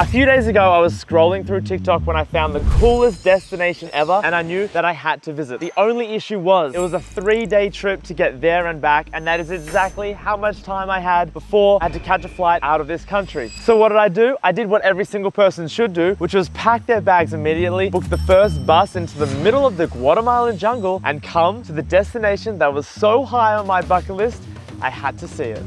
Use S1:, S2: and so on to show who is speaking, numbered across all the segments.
S1: A few days ago, I was scrolling through TikTok when I found the coolest destination ever, and I knew that I had to visit. The only issue was, it was a 3-day trip to get there and back, and that is exactly how much time I had before I had to catch a flight out of this country. So what did I do? I did what every single person should do, which was pack their bags immediately, book the first bus into the middle of the Guatemalan jungle, and come to the destination that was so high on my bucket list, I had to see it.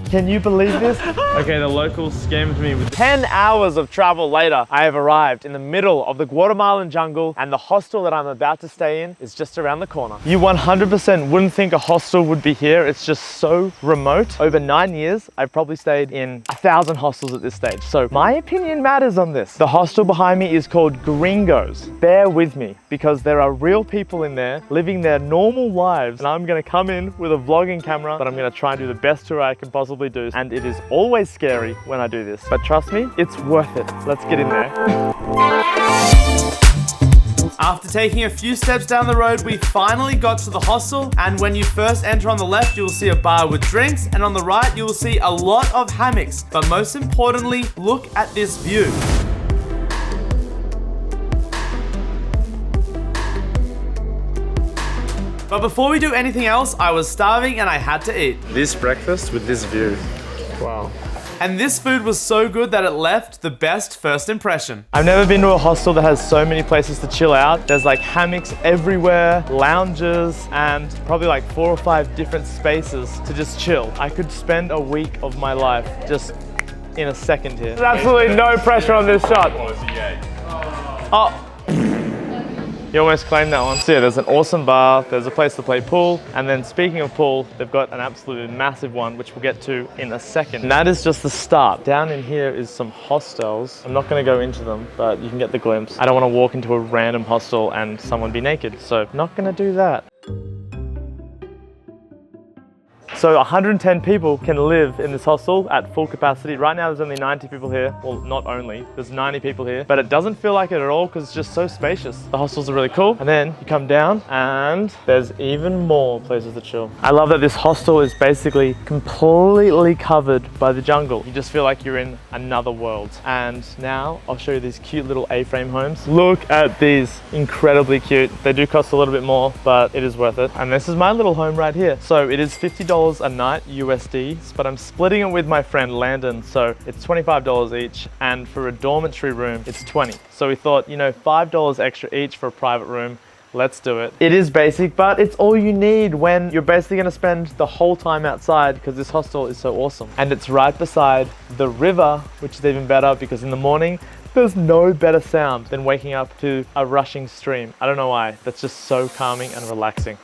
S1: Can you believe this? Okay, the locals scammed me with 10 hours of travel later. I have arrived in the middle of the Guatemalan jungle, and the hostel that I'm about to stay in is just around the corner. You 100% wouldn't think a hostel would be here. It's just so remote. Over 9 years, I've probably stayed in 1,000 hostels at this stage. So my opinion matters on this. The hostel behind me is called Gringos. Bear with me, because there are real people in there living their normal lives, and I'm gonna come in with a vlogging camera, but I'm gonna try and do the best tour I can possibly do, and it is always scary when I do this, but trust me, it's worth it. Let's get in there.
S2: After taking a few steps down the road, we finally got to the hostel, and when you first enter on the left, you will see a bar with drinks, and on the right, you will see a lot of hammocks, but most importantly, look at this view. But before we do anything else, I was starving and I had to eat.
S1: This breakfast with this view. Wow.
S2: And this food was so good that it left the best first impression.
S1: I've never been to a hostel that has so many places to chill out. There's like hammocks everywhere, lounges, and probably like 4 or 5 different spaces to just chill. I could spend a week of my life just in a second here. There's absolutely no pressure on this shot. Oh. You almost claimed that one. So yeah, there's an awesome bar, there's a place to play pool, and then speaking of pool, they've got an absolutely massive one, which we'll get to in a second. And that is just the start. Down in here is some hostels. I'm not gonna go into them, but you can get the glimpse. I don't wanna walk into a random hostel and someone be naked, so not gonna do that. So 110 people can live in this hostel at full capacity. Right now there's only 90 people here. Well, not only, there's 90 people here, but it doesn't feel like it at all because it's just so spacious. The hostels are really cool. And then you come down and there's even more places to chill. I love that this hostel is basically completely covered by the jungle. You just feel like you're in another world. And now I'll show you these cute little A-frame homes. Look at these, incredibly cute. They do cost a little bit more, but it is worth it. And this is my little home right here. So it is $50 a night USD, but I'm splitting it with my friend Landon, so it's $25 each, and for a dormitory room it's $20. So we thought, you know, $5 extra each for a private room. Let's do it. It is basic, but it's all you need when you're basically gonna spend the whole time outside, because this hostel is so awesome. And it's right beside the river, which is even better because in the morning there's no better sound than waking up to a rushing stream. I don't know why, that's just so calming and relaxing.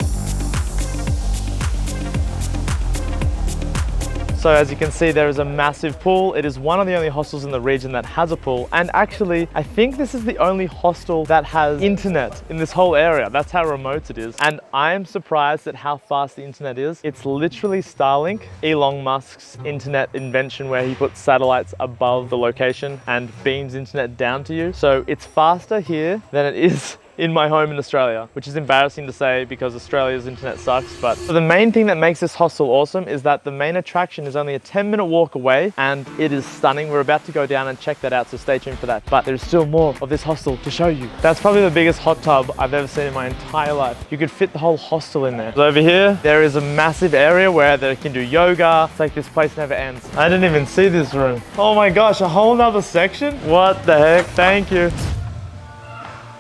S1: So as you can see, there is a massive pool. It is one of the only hostels in the region that has a pool. And actually, I think this is the only hostel that has internet in this whole area. That's how remote it is. And I am surprised at how fast the internet is. It's literally Starlink, Elon Musk's internet invention, where he puts satellites above the location and beams internet down to you. So it's faster here than it is in my home in Australia, which is embarrassing to say because Australia's internet sucks. But the main thing that makes this hostel awesome is that the main attraction is only a 10-minute walk away, and it is stunning. We're about to go down and check that out, so stay tuned for that. But there's still more of this hostel to show you. That's probably the biggest hot tub I've ever seen in my entire life. You could fit the whole hostel in there. So over here, there is a massive area where they can do yoga. It's like this place never ends. I didn't even see this room. Oh my gosh, a whole nother section? What the heck? Thank you.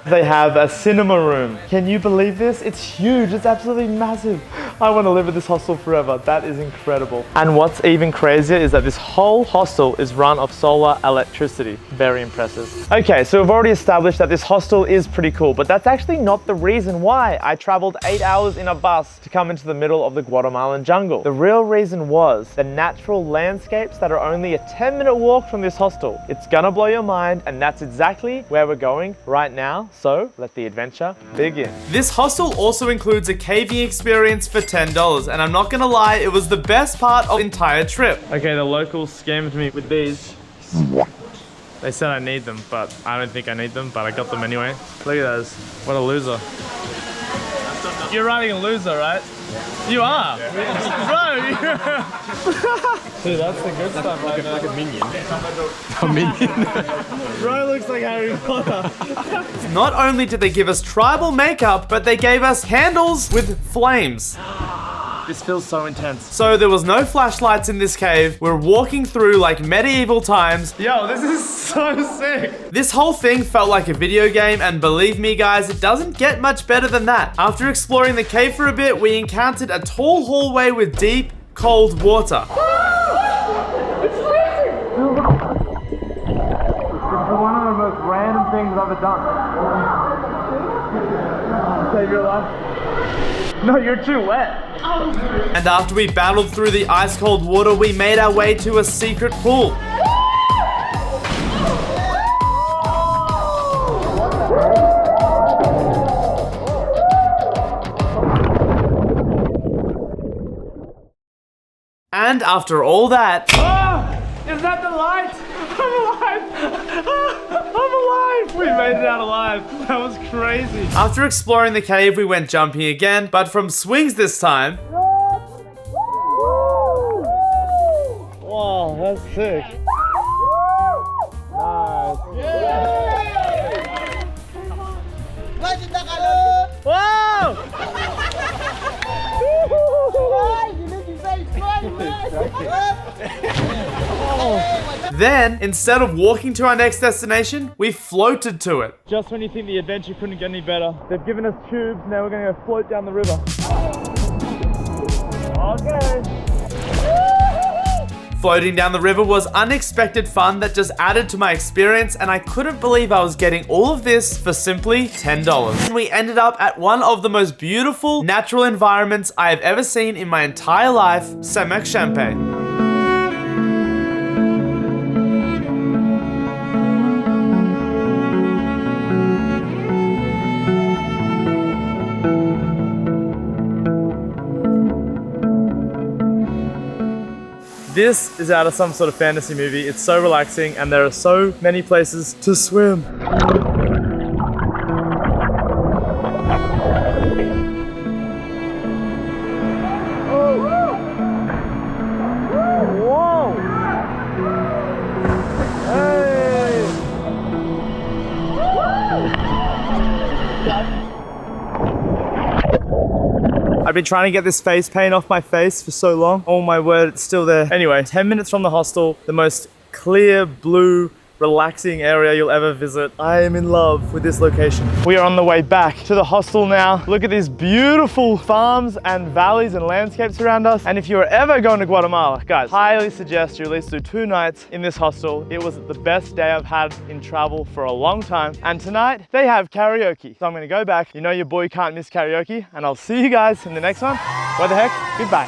S1: They have a cinema room. Can you believe this? It's huge, it's absolutely massive. I want to live at this hostel forever. That is incredible. And what's even crazier is that this whole hostel is run off solar electricity. Very impressive. Okay, so we've already established that this hostel is pretty cool, but that's actually not the reason why I traveled 8 hours in a bus to come into the middle of the Guatemalan jungle. The real reason was the natural landscapes that are only a 10-minute walk from this hostel. It's gonna blow your mind, and that's exactly where we're going right now. So let the adventure begin.
S2: This hostel also includes a caving experience for $10, and I'm not gonna lie, it was the best part of the entire trip.
S1: Okay, the locals scammed me with these. They said I need them, but I don't think I need them, but I got them anyway. Look at those. What a loser. You're riding a loser, right? You are? Bro! Dude, that's the good stuff right there.
S3: Like a minion. A minion.
S1: Bro looks like Harry Potter.
S2: Not only did they give us tribal makeup, but they gave us candles with flames.
S1: This feels so intense.
S2: So there was no flashlights in this cave. We're walking through like medieval times.
S1: Yo, this is so sick.
S2: This whole thing felt like a video game, and believe me guys, it doesn't get much better than that. After exploring the cave for a bit, we encountered a tall hallway with deep, cold water.
S1: It's freezing! It's one of the most random things I've ever done. Save your life. No, you're too wet.
S2: And after we battled through the ice cold water, we made our way to a secret pool. And after all that...
S1: Oh, is that the light? I'm alive! I'm alive! We made it out alive. That was crazy.
S2: After exploring the cave, we went jumping again, but from swings this time.
S1: Wow, that's sick. Nice. Wow!
S2: Then, instead of walking to our next destination, we floated to it.
S1: Just when you think the adventure couldn't get any better, they've given us tubes, now we're gonna go float down the river. Okay.
S2: Floating down the river was unexpected fun that just added to my experience, and I couldn't believe I was getting all of this for simply $10. And we ended up at one of the most beautiful natural environments I have ever seen in my entire life, Samek-Champagne.
S1: This is out of some sort of fantasy movie. It's so relaxing and there are so many places to swim. I've been trying to get this face paint off my face for so long. Oh my word, it's still there. Anyway, 10 minutes from the hostel, the most clear blue, relaxing area you'll ever visit. I am in love with this location. We are on the way back to the hostel now. Look at these beautiful farms and valleys and landscapes around us. And if you're ever going to Guatemala, guys, highly suggest you at least do 2 nights in this hostel. It was the best day I've had in travel for a long time. And tonight they have karaoke. So I'm gonna go back. You know your boy can't miss karaoke, and I'll see you guys in the next one. What the heck? Goodbye.